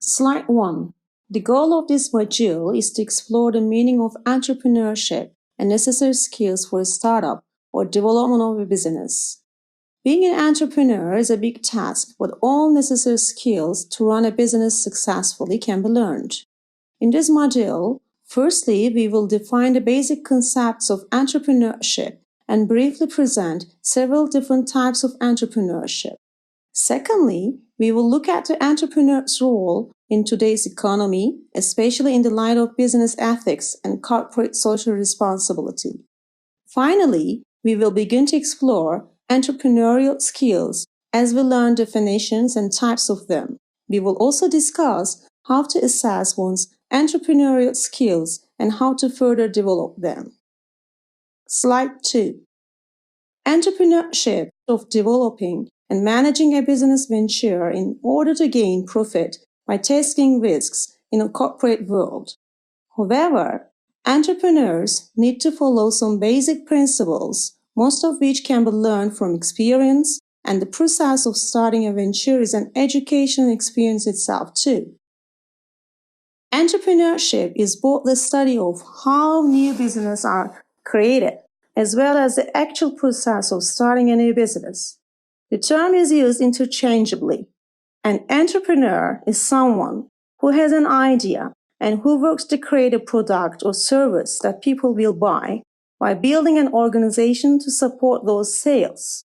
Slide 1. The goal of this module is to explore the meaning of entrepreneurship and necessary skills for a startup or development of a business. Being an entrepreneur is a big task, but all necessary skills to run a business successfully can be learned. In this module, firstly, we will define the basic concepts of entrepreneurship and briefly present several different types of entrepreneurship. Secondly, we will look at the entrepreneur's role in today's economy, especially in the light of business ethics and corporate social responsibility. Finally, we will begin to explore entrepreneurial skills as we learn definitions and types of them. We will also discuss how to assess one's entrepreneurial skills and how to further develop them. Slide 2. Entrepreneurship of developing and managing a business venture in order to gain profit by taking risks in a corporate world. However, entrepreneurs need to follow some basic principles, most of which can be learned from experience, and the process of starting a venture is an educational experience itself too. Entrepreneurship is both the study of how new businesses are created, as well as the actual process of starting a new business. The term is used interchangeably. An entrepreneur is someone who has an idea and who works to create a product or service that people will buy by building an organization to support those sales.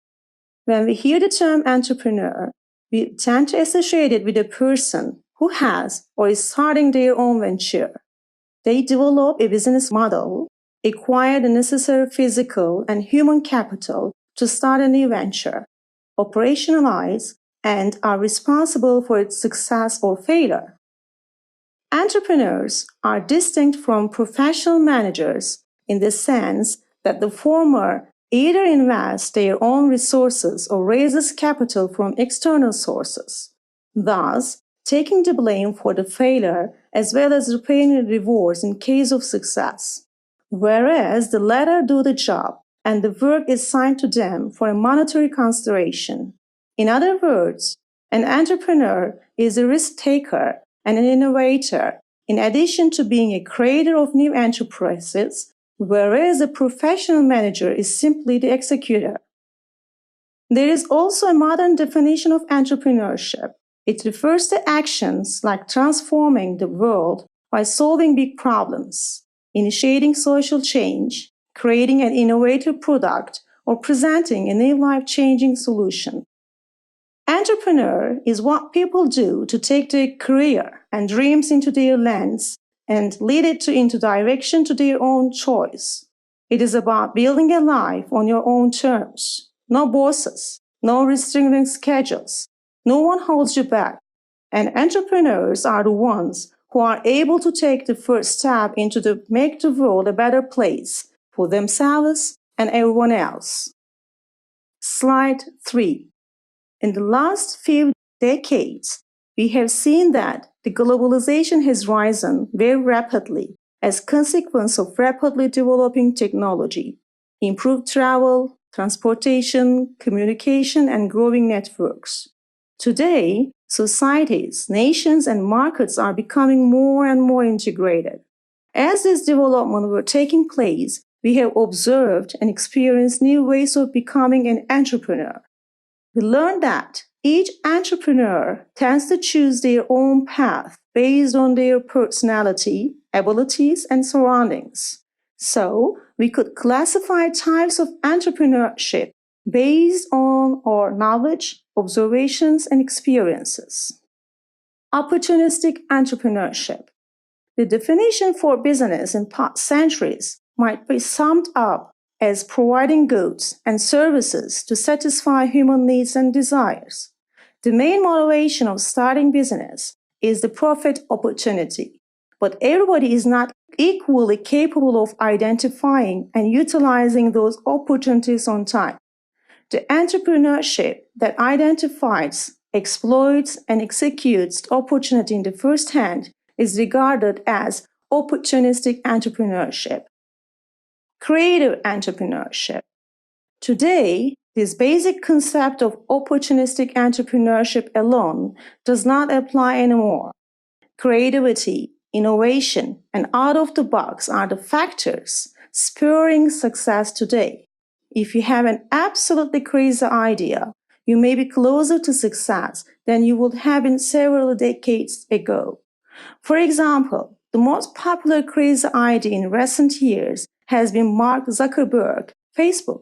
When we hear the term entrepreneur, we tend to associate it with a person who has or is starting their own venture. They develop a business model, acquire the necessary physical and human capital to start a new venture, operationalize, and are responsible for its success or failure. Entrepreneurs are distinct from professional managers in the sense that the former either invest their own resources or raises capital from external sources, thus taking the blame for the failure as well as repaying the rewards in case of success, whereas the latter do the job and the work is assigned to them for a monetary consideration. In other words, an entrepreneur is a risk taker and an innovator, in addition to being a creator of new enterprises, whereas a professional manager is simply the executor. There is also a modern definition of entrepreneurship. It refers to actions like transforming the world by solving big problems, initiating social change, creating an innovative product, or presenting a new life-changing solution. Entrepreneur is what people do to take their career and dreams into their lands and lead it into direction to their own choice. It is about building a life on your own terms. No bosses, no restricting schedules. No one holds you back. And entrepreneurs are the ones who are able to take the first step into to make the world a better place for themselves and everyone else. Slide 3. In the last few decades, we have seen that the globalization has risen very rapidly as a consequence of rapidly developing technology, improved travel, transportation, communication, and growing networks. Today, societies, nations, and markets are becoming more and more integrated. As this development were taking place, we have observed and experienced new ways of becoming an entrepreneur. We learned that each entrepreneur tends to choose their own path based on their personality, abilities, and surroundings. So, we could classify types of entrepreneurship based on our knowledge, observations, and experiences. Opportunistic entrepreneurship. The definition for business in past centuries might be summed up as providing goods and services to satisfy human needs and desires. The main motivation of starting business is the profit opportunity, but everybody is not equally capable of identifying and utilizing those opportunities on time. The entrepreneurship that identifies, exploits, and executes the opportunity in the first hand is regarded as opportunistic entrepreneurship. Creative entrepreneurship. Today, this basic concept of opportunistic entrepreneurship alone does not apply anymore. Creativity, innovation, and out of the box are the factors spurring success today. If you have an absolutely crazy idea, you may be closer to success than you would have been several decades ago. For example, the most popular crazy idea in recent years has been Mark Zuckerberg, Facebook.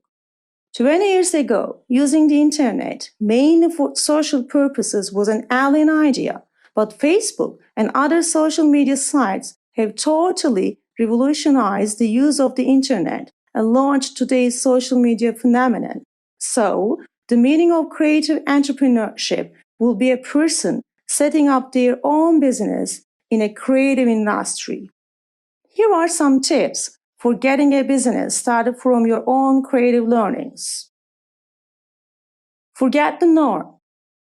20 years ago, using the internet mainly for social purposes was an alien idea, but Facebook and other social media sites have totally revolutionized the use of the internet and launched today's social media phenomenon. So, the meaning of creative entrepreneurship will be a person setting up their own business in a creative industry. Here are some tips for getting a business started from your own creative learnings. Forget the norm.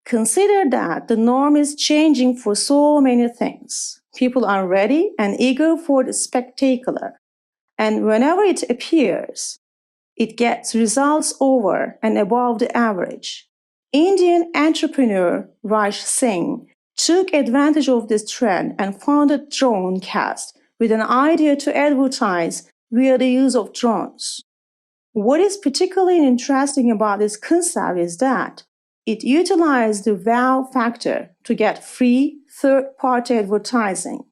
Consider that the norm is changing for so many things. People are ready and eager for the spectacular. And whenever it appears, it gets results over and above the average. Indian entrepreneur Raj Singh took advantage of this trend and founded Dronecast with an idea to advertise via the use of drones. What is particularly interesting about this concept is that it utilized the wow factor to get free third-party advertising.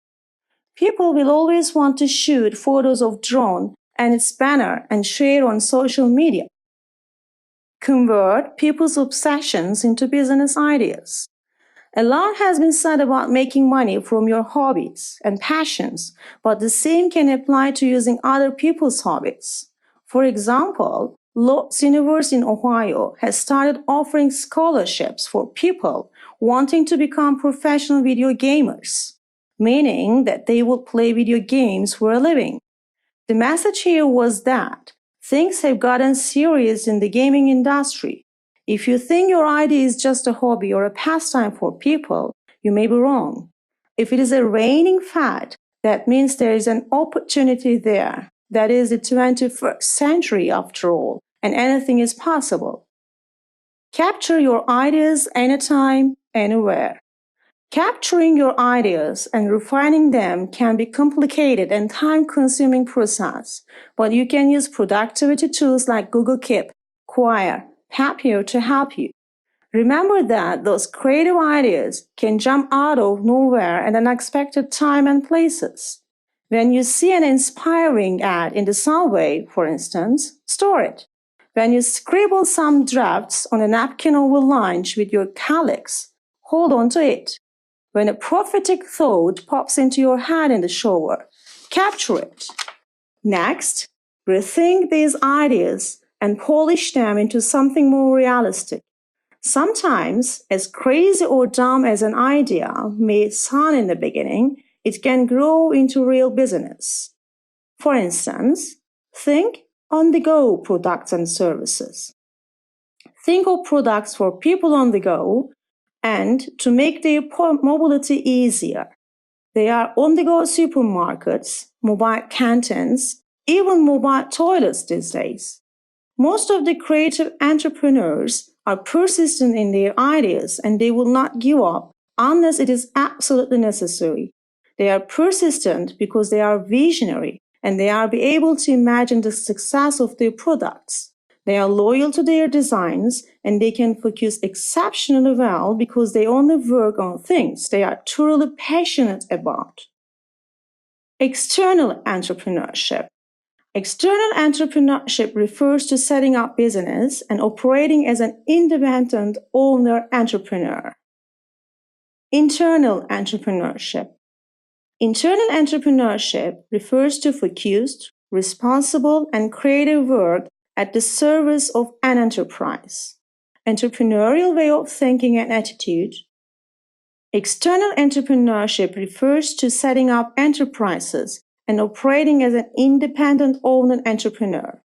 People will always want to shoot photos of drone and its banner and share on social media. Convert people's obsessions into business ideas. A lot has been said about making money from your hobbies and passions, but the same can apply to using other people's hobbies. For example, Lord's University in Ohio has started offering scholarships for people wanting to become professional video gamers, meaning that they will play video games for a living. The message here was that things have gotten serious in the gaming industry. If you think your idea is just a hobby or a pastime for people, you may be wrong. If it is a reigning fad, that means there is an opportunity there. That is the 21st century after all, and anything is possible. Capture your ideas anytime, anywhere. Capturing your ideas and refining them can be a complicated and time-consuming process, but you can use productivity tools like Google Keep, Quire, Happier to help you. Remember that those creative ideas can jump out of nowhere at unexpected time and places. When you see an inspiring ad in the subway, for instance, store it. When you scribble some drafts on a napkin over lunch with your colleagues, hold on to it. When a prophetic thought pops into your head in the shower, capture it. Next, rethink these ideas and polish them into something more realistic. Sometimes, as crazy or dumb as an idea may sound in the beginning, it can grow into real business. For instance, think on-the-go products and services. Think of products for people on the go and to make their mobility easier. They are on-the-go supermarkets, mobile canteens, even mobile toilets these days. Most of the creative entrepreneurs are persistent in their ideas and they will not give up unless it is absolutely necessary. They are persistent because they are visionary and they are able to imagine the success of their products. They are loyal to their designs and they can focus exceptionally well because they only work on things they are truly passionate about. External entrepreneurship. External entrepreneurship refers to setting up business and operating as an independent owner-entrepreneur. Internal entrepreneurship. Internal entrepreneurship refers to focused, responsible, and creative work at the service of an enterprise. Entrepreneurial way of thinking and attitude. External entrepreneurship refers to setting up enterprises and operating as an independent owner entrepreneur.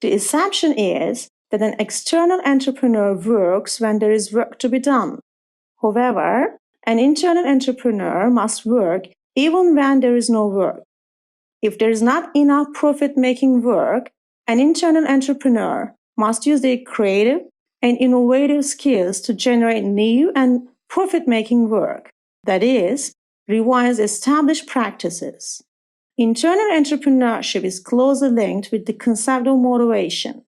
The assumption is that an external entrepreneur works when there is work to be done. However, an internal entrepreneur must work even when there is no work. If there is not enough profit-making work, an internal entrepreneur must use their creative and innovative skills to generate new and profit-making work. That is, revise established practices. Internal entrepreneurship is closely linked with the concept of motivation.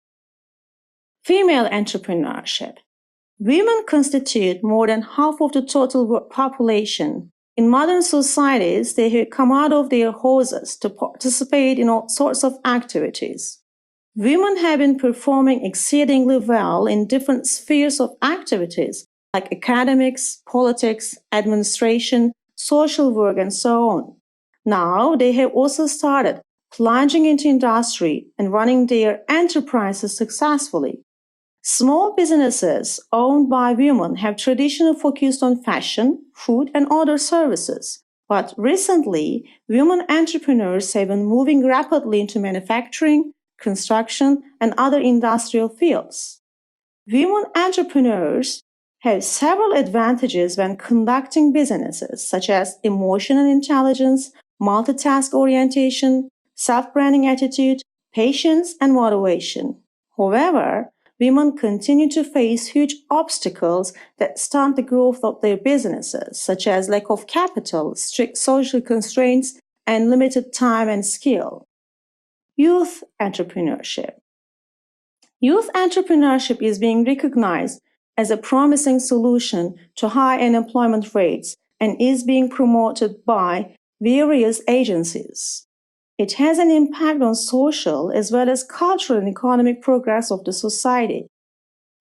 Female entrepreneurship. Women constitute more than half of the total population. In modern societies, they have come out of their houses to participate in all sorts of activities. Women have been performing exceedingly well in different spheres of activities like academics, politics, administration, social work, and so on. Now they have also started plunging into industry and running their enterprises successfully. Small businesses owned by women have traditionally focused on fashion, food, and other services. But recently, women entrepreneurs have been moving rapidly into manufacturing, construction, and other industrial fields. Women entrepreneurs have several advantages when conducting businesses, such as emotional intelligence, multitask orientation, self-branding attitude, patience, and motivation. However, women continue to face huge obstacles that stunt the growth of their businesses, such as lack of capital, strict social constraints, and limited time and skill. Youth entrepreneurship. Youth entrepreneurship is being recognized as a promising solution to high unemployment rates and is being promoted by various agencies. It has an impact on social as well as cultural and economic progress of the society.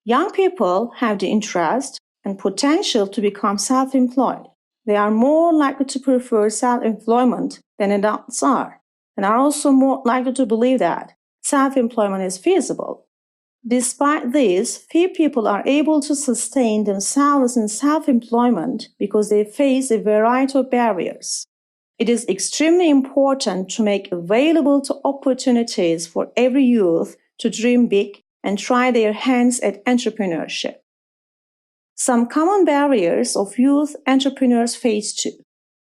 Young people have the interest and potential to become self-employed. They are more likely to prefer self-employment than adults are, and are also more likely to believe that self-employment is feasible. Despite this, few people are able to sustain themselves in self-employment because they face a variety of barriers. It is extremely important to make available to opportunities for every youth to dream big and try their hands at entrepreneurship. Some common barriers of youth entrepreneurs face too.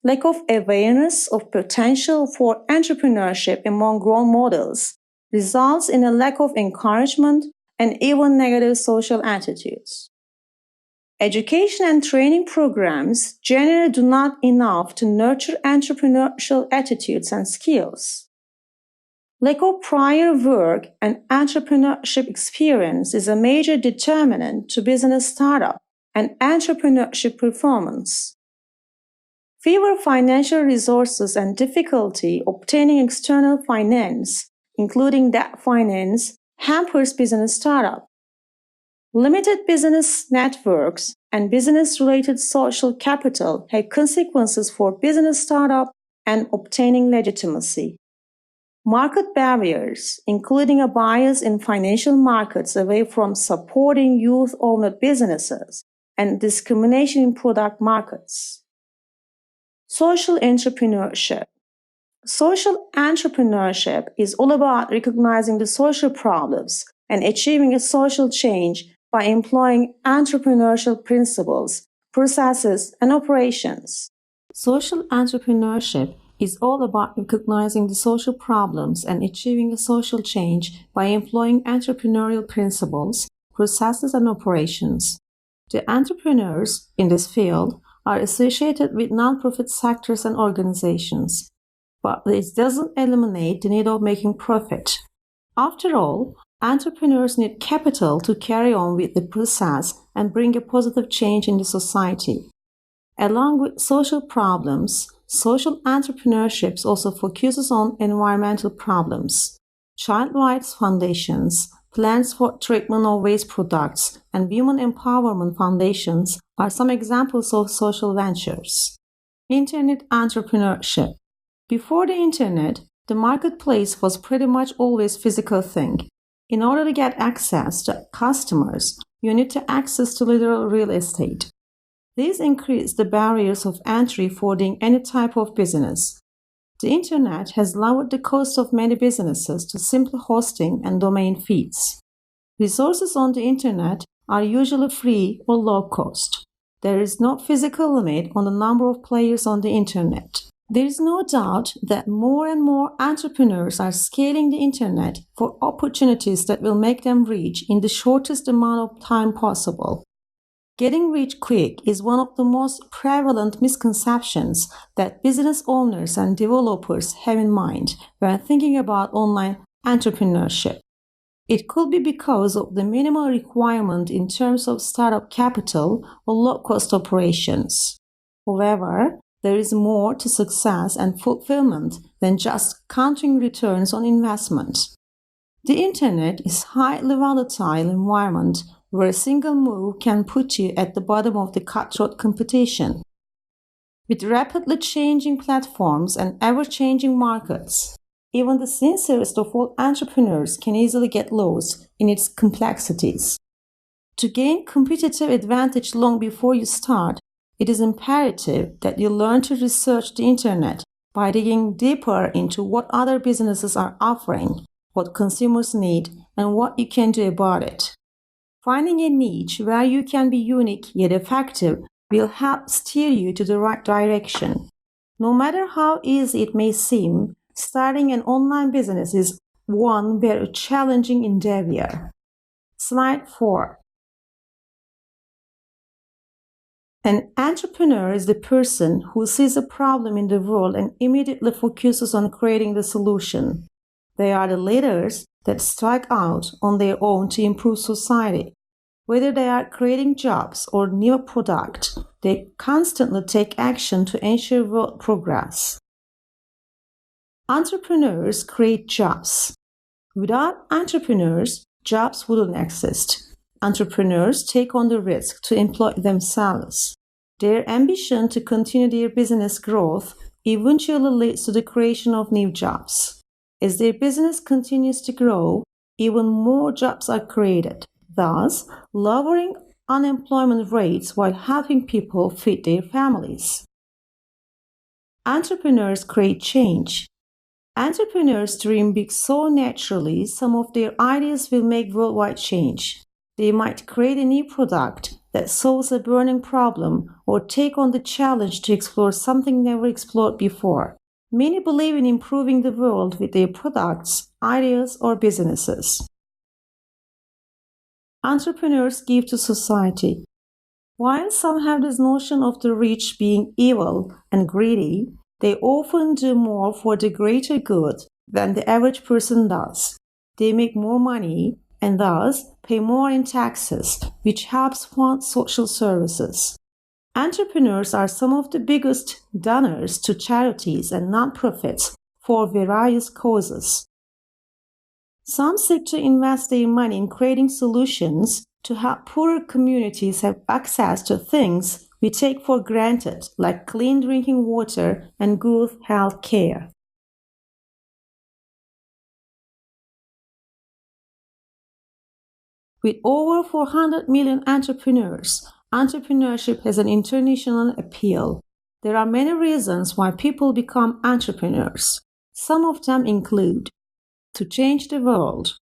Lack of awareness of potential for entrepreneurship among role models results in a lack of encouragement and even negative social attitudes. Education and training programs generally do not enough to nurture entrepreneurial attitudes and skills. Lack of prior work and entrepreneurship experience is a major determinant to business startup and entrepreneurship performance. Fewer financial resources and difficulty obtaining external finance, including debt finance, hampers business startup. Limited business networks and business-related social capital have consequences for business startup and obtaining legitimacy. Market barriers, including a bias in financial markets away from supporting youth-owned businesses and discrimination in product markets. Social entrepreneurship. Social entrepreneurship is all about recognizing the social problems and achieving a social change by employing entrepreneurial principles, processes, and operations. Social entrepreneurship is all about recognizing the social problems and achieving a social change by employing entrepreneurial principles, processes, and operations. The entrepreneurs in this field are associated with nonprofit sectors and organizations, but this doesn't eliminate the need of making profit. After all, entrepreneurs need capital to carry on with the process and bring a positive change in the society. Along with social problems, social entrepreneurship also focuses on environmental problems. Child rights foundations, plans for treatment of waste products, and women empowerment foundations are some examples of social ventures. Internet entrepreneurship. Before the internet, the marketplace was pretty much always a physical thing. In order to get access to customers, you need to access to literal real estate. These increase the barriers of entry for doing any type of business. The internet has lowered the cost of many businesses to simple hosting and domain fees. Resources on the internet are usually free or low cost. There is no physical limit on the number of players on the internet. There is no doubt that more and more entrepreneurs are scaling the internet for opportunities that will make them rich in the shortest amount of time possible. Getting rich quick is one of the most prevalent misconceptions that business owners and developers have in mind when thinking about online entrepreneurship. It could be because of the minimal requirement in terms of startup capital or low-cost operations. However, there is more to success and fulfillment than just counting returns on investment. The internet is a highly volatile environment where a single move can put you at the bottom of the cutthroat competition. With rapidly changing platforms and ever-changing markets, even the sincerest of all entrepreneurs can easily get lost in its complexities. To gain competitive advantage long before you start, it is imperative that you learn to research the internet by digging deeper into what other businesses are offering, what consumers need, and what you can do about it. Finding a niche where you can be unique yet effective will help steer you to the right direction. No matter how easy it may seem, starting an online business is one very challenging endeavor. Slide 4. An entrepreneur is the person who sees a problem in the world and immediately focuses on creating the solution. They are the leaders that strike out on their own to improve society. Whether they are creating jobs or new product, they constantly take action to ensure world progress. Entrepreneurs create jobs. Without entrepreneurs, jobs wouldn't exist. Entrepreneurs take on the risk to employ themselves. Their ambition to continue their business growth eventually leads to the creation of new jobs. As their business continues to grow, even more jobs are created, thus lowering unemployment rates while helping people feed their families. Entrepreneurs create change. Entrepreneurs dream big so naturally, some of their ideas will make worldwide change. They might create a new product that solves a burning problem or take on the challenge to explore something never explored before. Many believe in improving the world with their products, ideas, or businesses. Entrepreneurs give to society. While some have this notion of the rich being evil and greedy, they often do more for the greater good than the average person does. They make more money and thus pay more in taxes, which helps fund social services. Entrepreneurs are some of the biggest donors to charities and nonprofits for various causes. Some seek to invest their money in creating solutions to help poorer communities have access to things we take for granted, like clean drinking water and good health care. With over 400 million entrepreneurs, entrepreneurship has an international appeal. There are many reasons why people become entrepreneurs. Some of them include to change the world.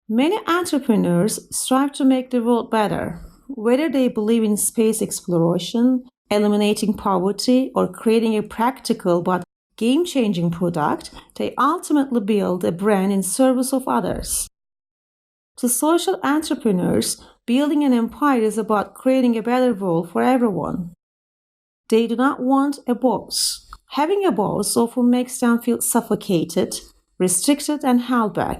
Many entrepreneurs strive to make the world better. Whether they believe in space exploration, eliminating poverty, or creating a practical but game-changing product, they ultimately build a brand in service of others. To social entrepreneurs, building an empire is about creating a better world for everyone. They do not want a boss. Having a boss often makes them feel suffocated, restricted, and held back.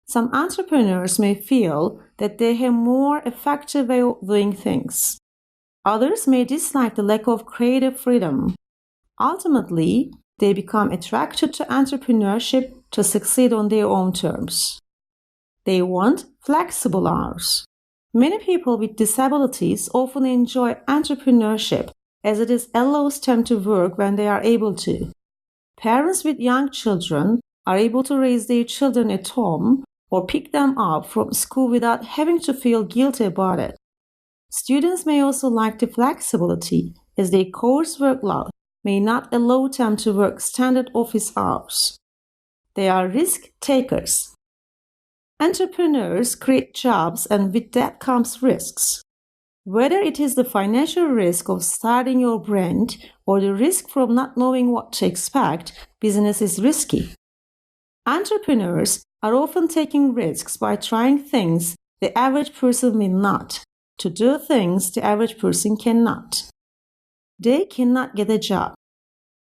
Some entrepreneurs may feel that they have a more effective way of doing things. Others may dislike the lack of creative freedom. Ultimately, they become attracted to entrepreneurship to succeed on their own terms. They want flexible hours. Many people with disabilities often enjoy entrepreneurship as it allows them to work when they are able to. Parents with young children are able to raise their children at home or pick them up from school without having to feel guilty about it. Students may also like the flexibility as their coursework load may not allow them to work standard office hours. They are risk takers. Entrepreneurs create jobs and with that comes risks. Whether it is the financial risk of starting your brand or the risk from not knowing what to expect, business is risky. Entrepreneurs are often taking risks by trying things the average person may not. to do things the average person cannot. They cannot get a job.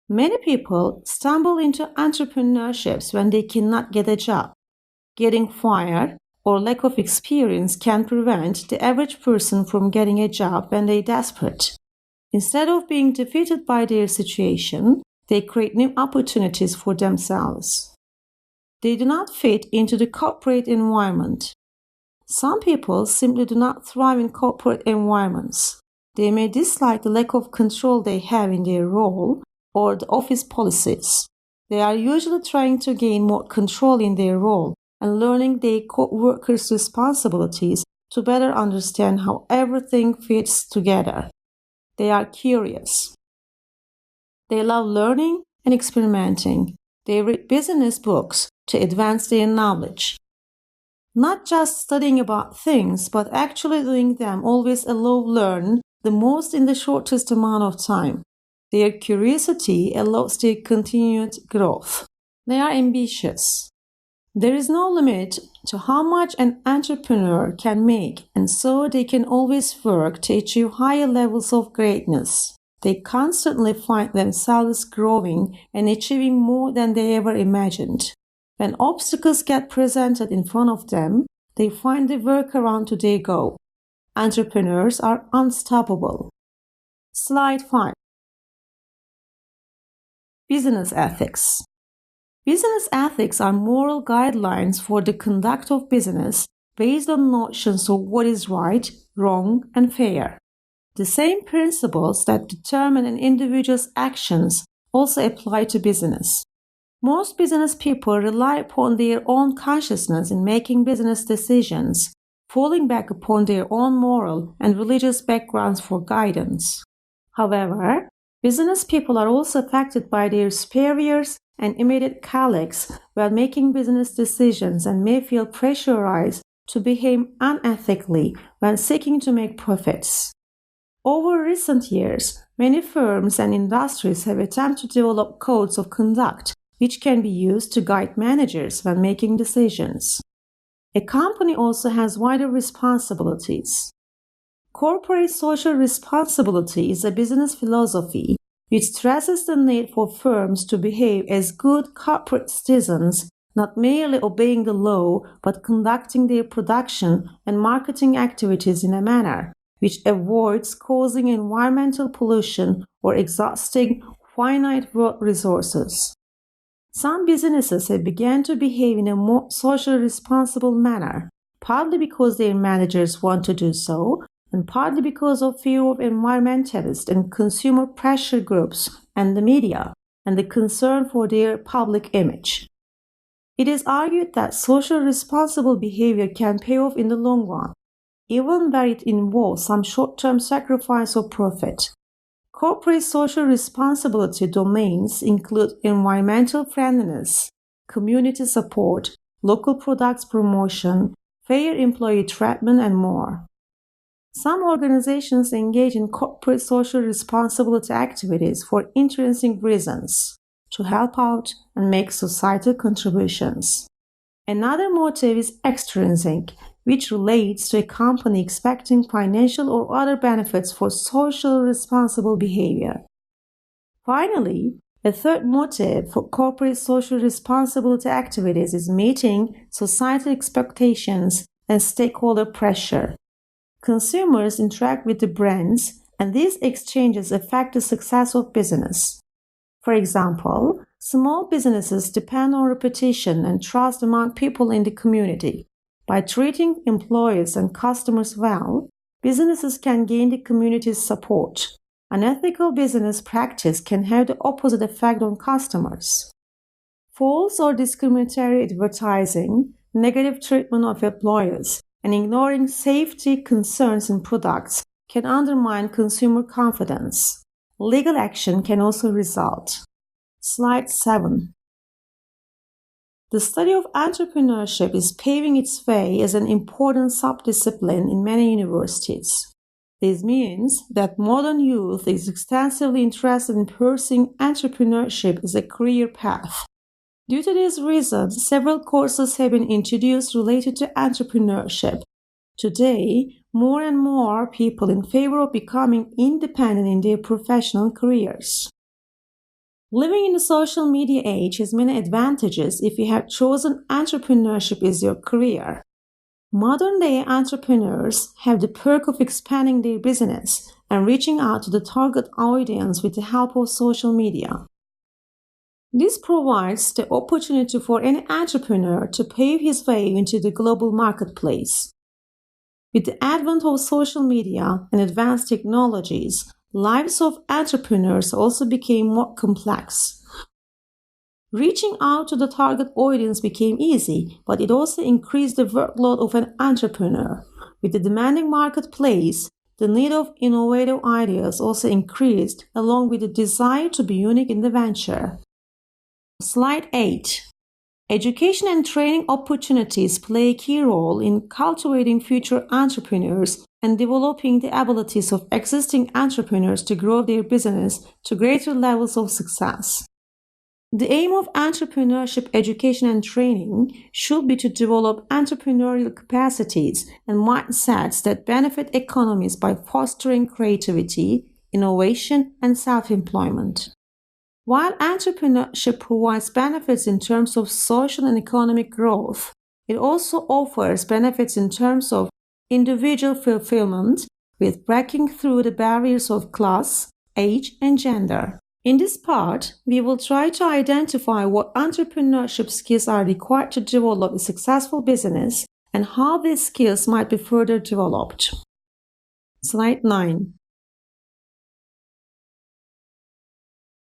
Many people stumble into entrepreneurships when they cannot get a job. Getting fired or lack of experience can prevent the average person from getting a job when they're desperate. Instead of being defeated by their situation, they create new opportunities for themselves. They do not fit into the corporate environment. Some people simply do not thrive in corporate environments. They may dislike the lack of control they have in their role or the office policies. They are usually trying to gain more control in their role and learning their co-workers' responsibilities to better understand how everything fits together. They are curious. They love learning and experimenting. They read business books to advance their knowledge. Not just studying about things, but actually doing them always allows learn the most in the shortest amount of time. Their curiosity allows their continued growth. They are ambitious. There is no limit to how much an entrepreneur can make, and so they can always work to achieve higher levels of greatness. They constantly find themselves growing and achieving more than they ever imagined. When obstacles get presented in front of them, they find the workaround to their goal. Entrepreneurs are unstoppable. Slide 5. Business ethics. Business ethics are moral guidelines for the conduct of business based on notions of what is right, wrong, and fair. The same principles that determine an individual's actions also apply to business. Most business people rely upon their own consciousness in making business decisions, falling back upon their own moral and religious backgrounds for guidance. However, business people are also affected by their superiors and immediate colleagues while making business decisions and may feel pressurized to behave unethically when seeking to make profits. Over recent years, many firms and industries have attempted to develop codes of conduct which can be used to guide managers when making decisions. A company also has wider responsibilities. Corporate social responsibility is a business philosophy which stresses the need for firms to behave as good corporate citizens, not merely obeying the law, but conducting their production and marketing activities in a manner which avoids causing environmental pollution or exhausting finite world resources. Some businesses have begun to behave in a more socially responsible manner, partly because their managers want to do so, and partly because of fear of environmentalist and consumer pressure groups and the media, and the concern for their public image. It is argued that social responsible behavior can pay off in the long run, even where it involves some short-term sacrifice of profit. Corporate social responsibility domains include environmental friendliness, community support, local products promotion, fair employee treatment, and more. Some organizations engage in corporate social responsibility activities for intrinsic reasons, to help out and make societal contributions. Another motive is extrinsic, which relates to a company expecting financial or other benefits for socially responsible behavior. Finally, a third motive for corporate social responsibility activities is meeting societal expectations and stakeholder pressure. Consumers interact with the brands, and these exchanges affect the success of business. For example, small businesses depend on reputation and trust among people in the community. By treating employees and customers well, businesses can gain the community's support. Unethical business practice can have the opposite effect on customers. False or discriminatory advertising, negative treatment of employees, and ignoring safety concerns in products can undermine consumer confidence. Legal action can also result. Slide 7. The study of entrepreneurship is paving its way as an important subdiscipline in many universities. This means that modern youth is extensively interested in pursuing entrepreneurship as a career path. Due to these reasons, several courses have been introduced related to entrepreneurship. Today, more and more people in favor of becoming independent in their professional careers. Living in the social media age has many advantages if you have chosen entrepreneurship as your career. Modern-day entrepreneurs have the perk of expanding their business and reaching out to the target audience with the help of social media. This provides the opportunity for any entrepreneur to pave his way into the global marketplace. With the advent of social media and advanced technologies, lives of entrepreneurs also became more complex. Reaching out to the target audience became easy, but it also increased the workload of an entrepreneur. With the demanding marketplace, the need of innovative ideas also increased, along with the desire to be unique in the venture. Slide 8. Education and training opportunities play a key role in cultivating future entrepreneurs and developing the abilities of existing entrepreneurs to grow their business to greater levels of success. The aim of entrepreneurship education and training should be to develop entrepreneurial capacities and mindsets that benefit economies by fostering creativity, innovation, and self-employment. While entrepreneurship provides benefits in terms of social and economic growth, it also offers benefits in terms of individual fulfillment with breaking through the barriers of class, age, and gender. In this part, we will try to identify what entrepreneurship skills are required to develop a successful business and how these skills might be further developed. Slide 9.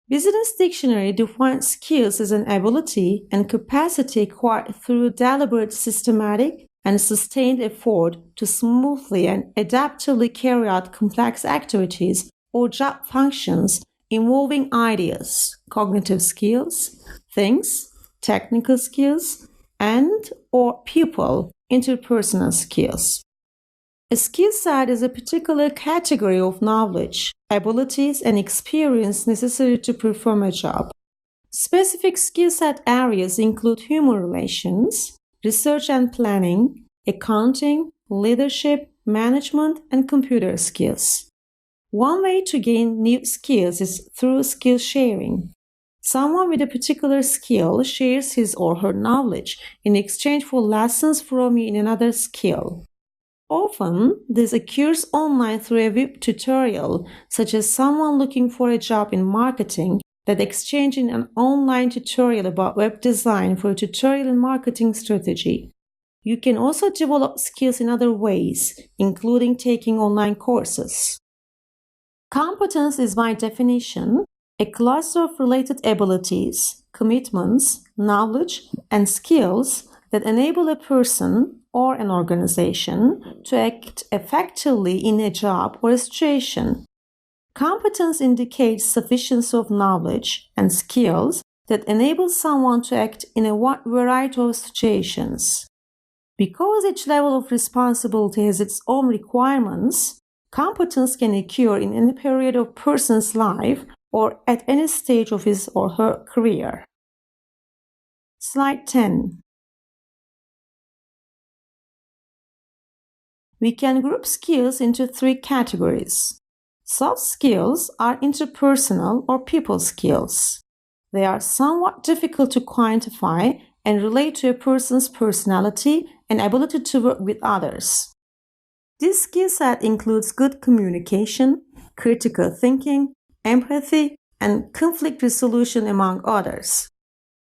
Business Dictionary defines skills as an ability and capacity acquired through deliberate, systematic, and sustained effort to smoothly and adaptively carry out complex activities or job functions involving ideas, cognitive skills, things, technical skills, and/or people, interpersonal skills. A skill set is a particular category of knowledge, abilities, and experience necessary to perform a job. Specific skill set areas include human relations, research and planning, accounting, leadership, management, and computer skills. One way to gain new skills is through skill sharing. Someone with a particular skill shares his or her knowledge in exchange for lessons from you in another skill. Often, this occurs online through a web tutorial, such as someone looking for a job in marketing that exchanging an online tutorial about web design for a tutorial in marketing strategy. You can also develop skills in other ways, including taking online courses. Competence is by definition a cluster of related abilities, commitments, knowledge, and skills that enable a person or an organization to act effectively in a job or a situation. Competence indicates sufficiency of knowledge and skills that enable someone to act in a wide variety of situations. Because each level of responsibility has its own requirements, competence can occur in any period of a person's life or at any stage of his or her career. Slide 10. We can group skills into 3 categories. Soft skills are interpersonal or people skills. They are somewhat difficult to quantify and relate to a person's personality and ability to work with others. This skill set includes good communication, critical thinking, empathy, and conflict resolution, among others.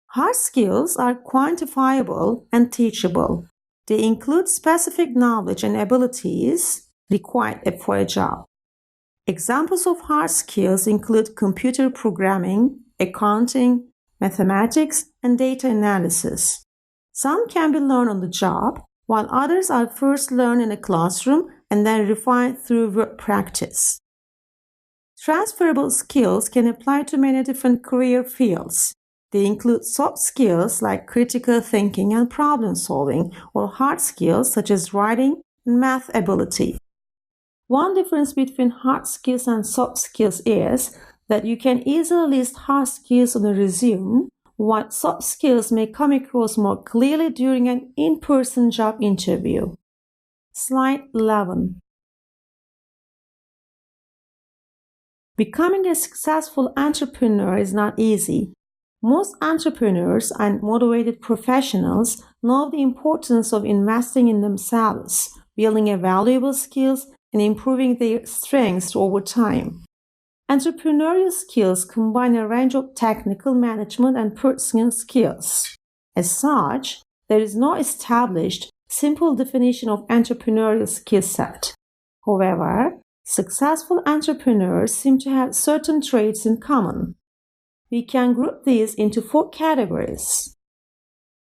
Hard skills are quantifiable and teachable. They include specific knowledge and abilities required for a job. Examples of hard skills include computer programming, accounting, mathematics, and data analysis. Some can be learned on the job, while others are first learned in a classroom and then refined through work practice. Transferable skills can apply to many different career fields. They include soft skills like critical thinking and problem solving, or hard skills such as writing and math ability. One difference between hard skills and soft skills is that you can easily list hard skills on a resume, while soft skills may come across more clearly during an in-person job interview. Slide 11. Becoming a successful entrepreneur is not easy. Most entrepreneurs and motivated professionals know the importance of investing in themselves, building a valuable skills, and improving their strengths over time. Entrepreneurial skills combine a range of technical, management, and personal skills. As such, there is no established, simple definition of entrepreneurial skill set. However, successful entrepreneurs seem to have certain traits in common. We can group these into 4 categories.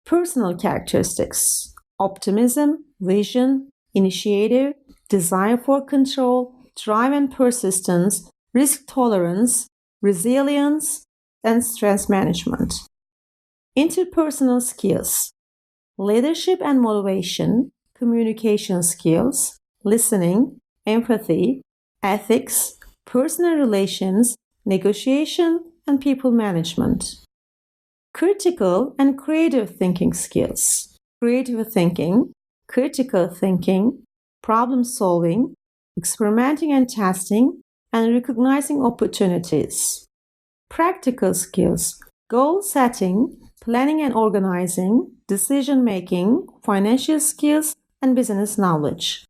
Personal characteristics: optimism, vision, initiative, desire for control, drive and persistence, risk tolerance, resilience, and stress management. Interpersonal skills: leadership and motivation, communication skills, listening, empathy, ethics, personal relations, negotiation, and people management. Critical and creative thinking skills: creative thinking, critical thinking, problem solving, experimenting and testing, and recognizing opportunities. Practical skills: goal setting, planning and organizing, decision making, financial skills, and business knowledge.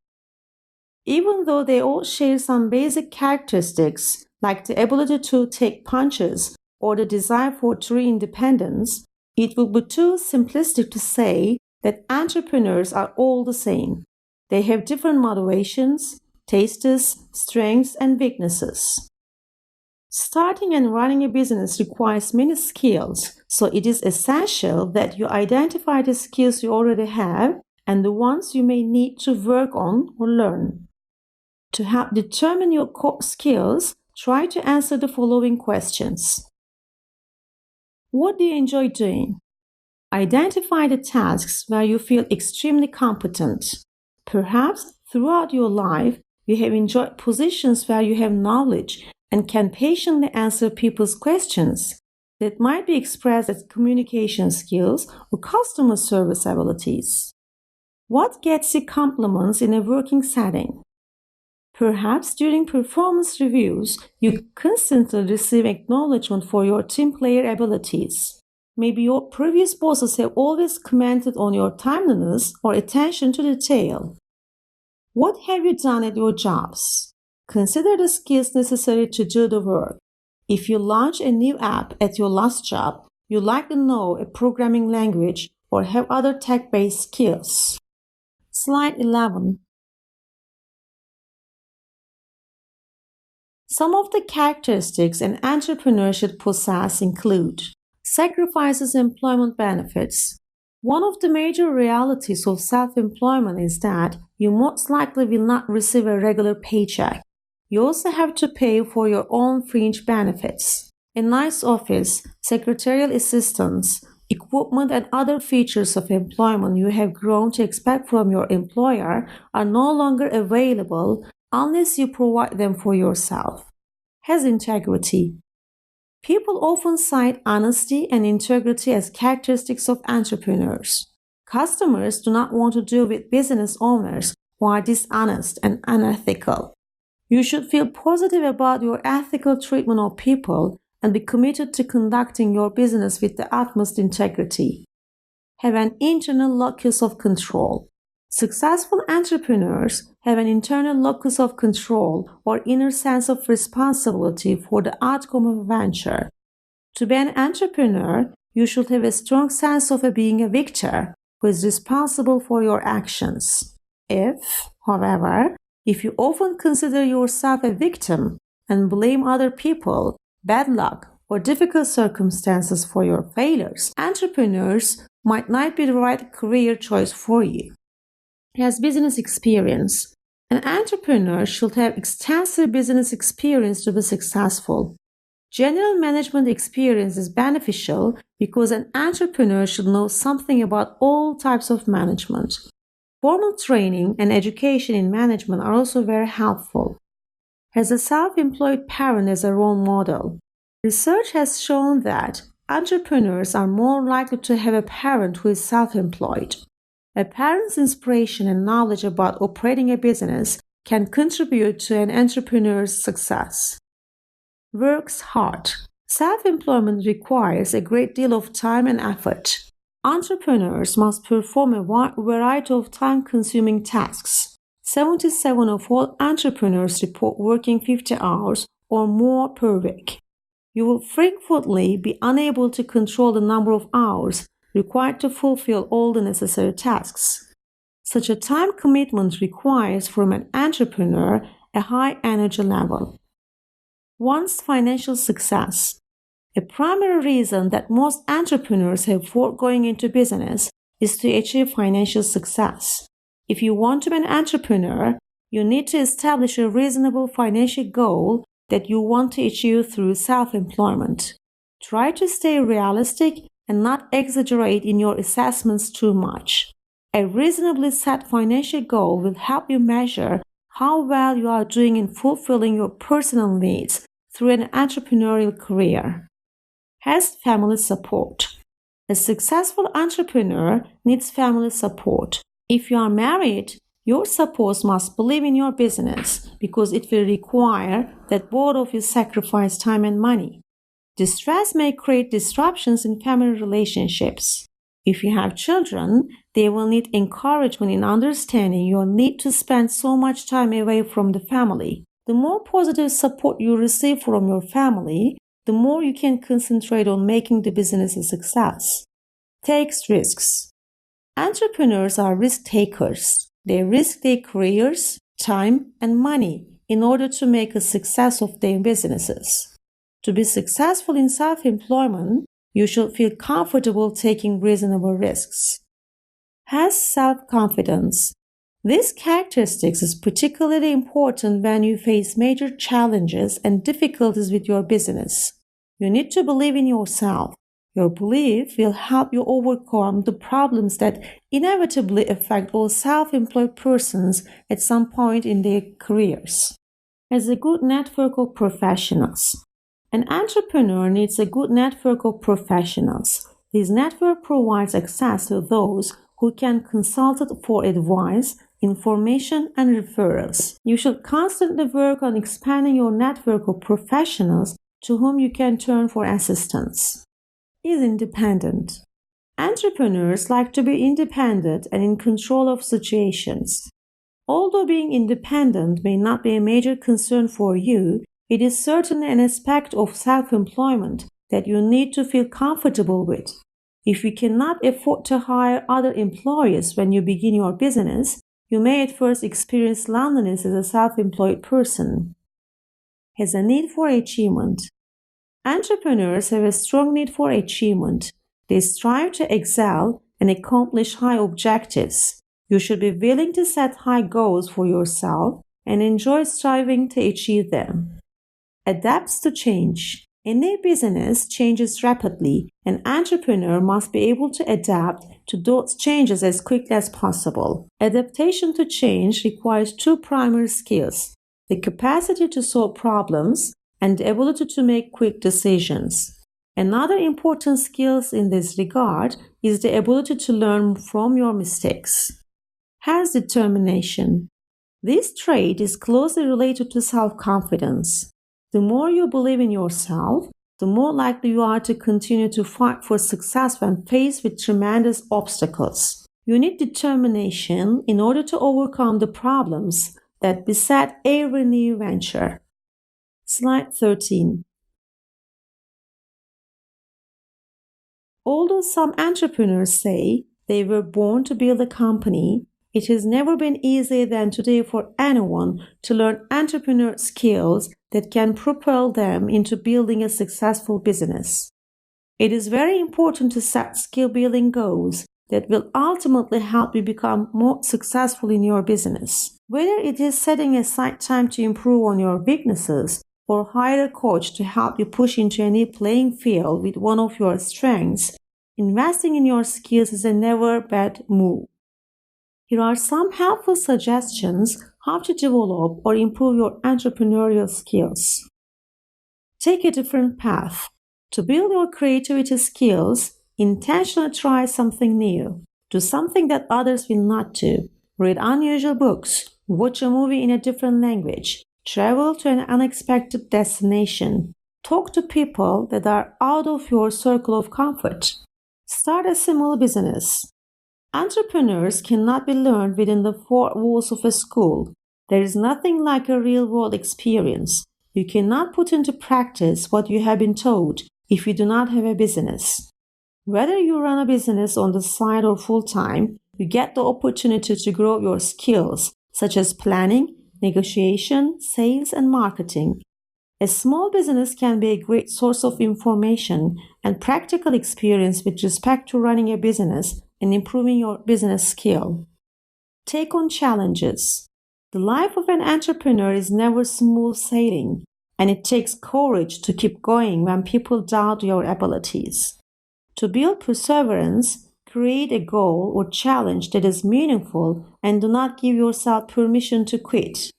Even though they all share some basic characteristics, like the ability to take punches or the desire for true independence, it would be too simplistic to say that entrepreneurs are all the same. They have different motivations, tastes, strengths, and weaknesses. Starting and running a business requires many skills, so it is essential that you identify the skills you already have and the ones you may need to work on or learn. To help determine your core skills, try to answer the following questions. What do you enjoy doing? Identify the tasks where you feel extremely competent. Perhaps throughout your life, you have enjoyed positions where you have knowledge and can patiently answer people's questions that might be expressed as communication skills or customer service abilities. What gets you compliments in a working setting? Perhaps during performance reviews, you constantly receive acknowledgement for your team player abilities. Maybe your previous bosses have always commented on your timeliness or attention to detail. What have you done at your jobs? Consider the skills necessary to do the work. If you launch a new app at your last job, you likely know a programming language or have other tech-based skills. Slide 11. Some of the characteristics an entrepreneur should possess include sacrifices employment benefits. One of the major realities of self-employment is that you most likely will not receive a regular paycheck. You also have to pay for your own fringe benefits. A nice office, secretarial assistance, equipment, and other features of employment you have grown to expect from your employer are no longer available unless you provide them for yourself. Has integrity. People often cite honesty and integrity as characteristics of entrepreneurs. Customers do not want to deal with business owners who are dishonest and unethical. You should feel positive about your ethical treatment of people and be committed to conducting your business with the utmost integrity. Have an internal locus of control. Successful entrepreneurs have an internal locus of control or inner sense of responsibility for the outcome of a venture. To be an entrepreneur, you should have a strong sense of being a victor who is responsible for your actions. However, if you often consider yourself a victim and blame other people, bad luck, or difficult circumstances for your failures, entrepreneurs might not be the right career choice for you. Has business experience. An entrepreneur should have extensive business experience to be successful. General management experience is beneficial because an entrepreneur should know something about all types of management. Formal training and education in management are also very helpful. Has a self-employed parent as a role model. Research has shown that entrepreneurs are more likely to have a parent who is self-employed. A parent's inspiration and knowledge about operating a business can contribute to an entrepreneur's success. Works hard. Self-employment requires a great deal of time and effort. Entrepreneurs must perform a wide variety of time-consuming tasks. 77% of all entrepreneurs report working 50 hours or more per week. You will frequently be unable to control the number of hours required to fulfill all the necessary tasks. Such a time commitment requires from an entrepreneur a high energy level. One's financial success. A primary reason that most entrepreneurs have for going into business is to achieve financial success. If you want to be an entrepreneur, you need to establish a reasonable financial goal that you want to achieve through self-employment. Try to stay realistic and not exaggerate in your assessments too much. A reasonably set financial goal will help you measure how well you are doing in fulfilling your personal needs through an entrepreneurial career. Has family support. A successful entrepreneur needs family support. If you are married, your spouse must believe in your business because it will require that both of you sacrifice time and money. Distress may create disruptions in family relationships. If you have children, they will need encouragement in understanding your need to spend so much time away from the family. The more positive support you receive from your family, the more you can concentrate on making the business a success. Takes risks. Entrepreneurs are risk takers. They risk their careers, time, and money in order to make a success of their businesses. To be successful in self-employment, you should feel comfortable taking reasonable risks. Has self-confidence. This characteristic is particularly important when you face major challenges and difficulties with your business. You need to believe in yourself. Your belief will help you overcome the problems that inevitably affect all self-employed persons at some point in their careers. As a good network of professionals. An entrepreneur needs a good network of professionals. This network provides access to those who can consult for advice, information, and referrals. You should constantly work on expanding your network of professionals to whom you can turn for assistance. Is independent. Entrepreneurs like to be independent and in control of situations. Although being independent may not be a major concern for you, it is certainly an aspect of self-employment that you need to feel comfortable with. If you cannot afford to hire other employees when you begin your business, you may at first experience loneliness as a self-employed person. Has a need for achievement. Entrepreneurs have a strong need for achievement. They strive to excel and accomplish high objectives. You should be willing to set high goals for yourself and enjoy striving to achieve them. Adapts to change. Any business changes rapidly. An entrepreneur must be able to adapt to those changes as quickly as possible. Adaptation to change requires two primary skills: the capacity to solve problems and the ability to make quick decisions. Another important skill in this regard is the ability to learn from your mistakes. Has determination. This trait is closely related to self-confidence. The more you believe in yourself, the more likely you are to continue to fight for success when faced with tremendous obstacles. You need determination in order to overcome the problems that beset every new venture. Slide 13. Although some entrepreneurs say they were born to build a company, it has never been easier than today for anyone to learn entrepreneur skills that can propel them into building a successful business. It is very important to set skill-building goals that will ultimately help you become more successful in your business. Whether it is setting aside time to improve on your weaknesses or hire a coach to help you push into a new playing field with one of your strengths, investing in your skills is a never bad move. Here are some helpful suggestions how to develop or improve your entrepreneurial skills. Take a different path. To build your creativity skills, intentionally try something new. Do something that others will not do. Read unusual books. Watch a movie in a different language. Travel to an unexpected destination. Talk to people that are out of your circle of comfort. Start a small business. Entrepreneurs cannot be learned within the four walls of a school. There is nothing like a real-world experience. You cannot put into practice what you have been taught if you do not have a business. Whether you run a business on the side or full-time, you get the opportunity to grow your skills, such as planning, negotiation, sales, and marketing. A small business can be a great source of information and practical experience with respect to running a business and improving your business skill. Take on challenges. The life of an entrepreneur is never smooth sailing, and it takes courage to keep going when people doubt your abilities. To build perseverance, create a goal or challenge that is meaningful and do not give yourself permission to quit.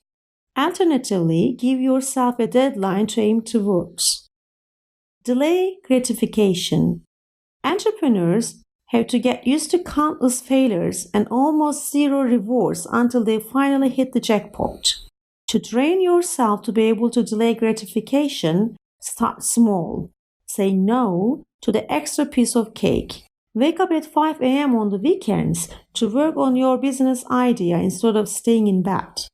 Alternatively, give yourself a deadline to aim towards. Delay gratification. Entrepreneurs have to get used to countless failures and almost zero rewards until they finally hit the jackpot. To train yourself to be able to delay gratification, start small. Say no to the extra piece of cake. Wake up at 5 a.m. on the weekends to work on your business idea instead of staying in bed.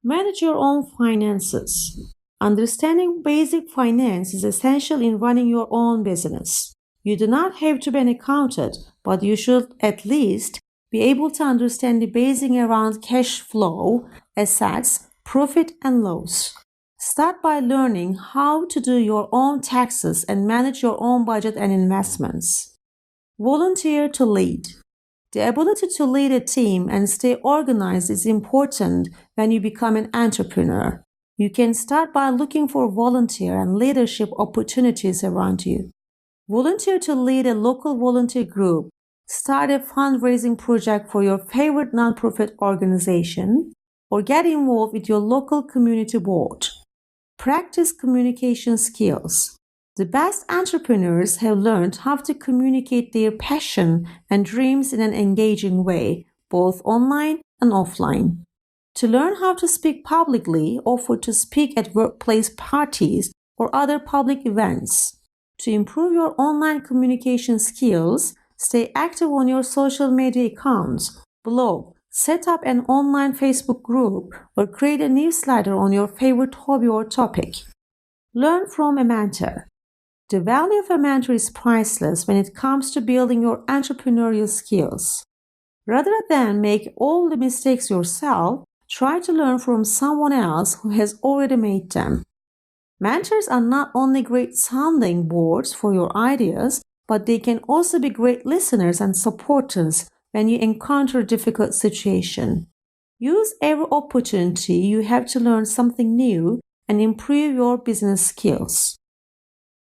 Manage your own finances. Understanding basic finance is essential in running your own business. You do not have to be an accountant, but you should at least be able to understand the basics around cash flow, assets, profit and loss. Start by learning how to do your own taxes and manage your own budget and investments. Volunteer to lead. The ability to lead a team and stay organized is important when you become an entrepreneur. You can start by looking for volunteer and leadership opportunities around you. Volunteer to lead a local volunteer group. Start a fundraising project for your favorite nonprofit organization, or get involved with your local community board. Practice communication skills. The best entrepreneurs have learned how to communicate their passion and dreams in an engaging way, both online and offline. To learn how to speak publicly, offer to speak at workplace parties or other public events. To improve your online communication skills, stay active on your social media accounts, blog, set up an online Facebook group, or create a newsletter on your favorite hobby or topic. Learn from a mentor. The value of a mentor is priceless when it comes to building your entrepreneurial skills. Rather than make all the mistakes yourself, try to learn from someone else who has already made them. Mentors are not only great sounding boards for your ideas, but they can also be great listeners and supporters when you encounter a difficult situation. Use every opportunity you have to learn something new and improve your business skills.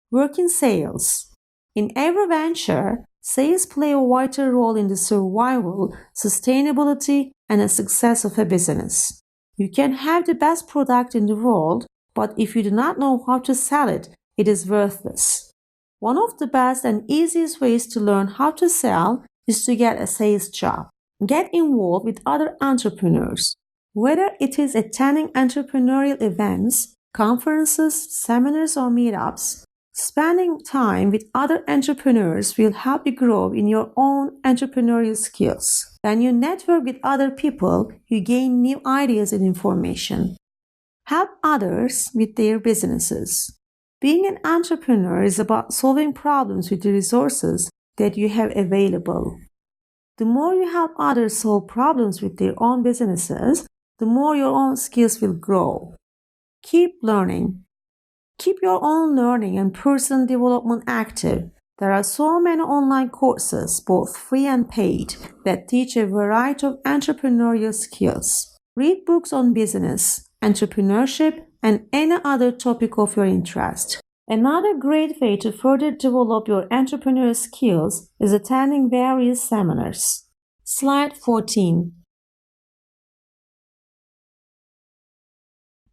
Work in sales. In every venture, sales play a vital role in the survival, sustainability, and the success of a business. You can have the best product in the world, but if you do not know how to sell it, it is worthless. One of the best and easiest ways to learn how to sell is to get a sales job. Get involved with other entrepreneurs. Whether it is attending entrepreneurial events, conferences, seminars, or meetups, spending time with other entrepreneurs will help you grow in your own entrepreneurial skills. When you network with other people, you gain new ideas and information. Help others with their businesses. Being an entrepreneur is about solving problems with the resources that you have available. The more you help others solve problems with their own businesses, the more your own skills will grow. Keep learning. Keep your own learning and personal development active. There are so many online courses, both free and paid, that teach a variety of entrepreneurial skills. Read books on business, entrepreneurship, and any other topic of your interest. Another great way to further develop your entrepreneurial skills is attending various seminars. Slide 14.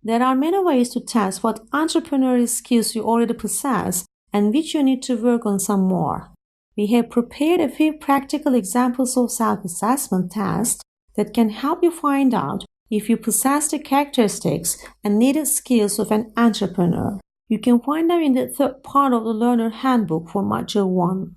There are many ways to test what entrepreneurial skills you already possess and which you need to work on some more. We have prepared a few practical examples of self-assessment tests that can help you find out if you possess the characteristics and needed skills of an entrepreneur. You can find them in the third part of the Learner Handbook for Module 1.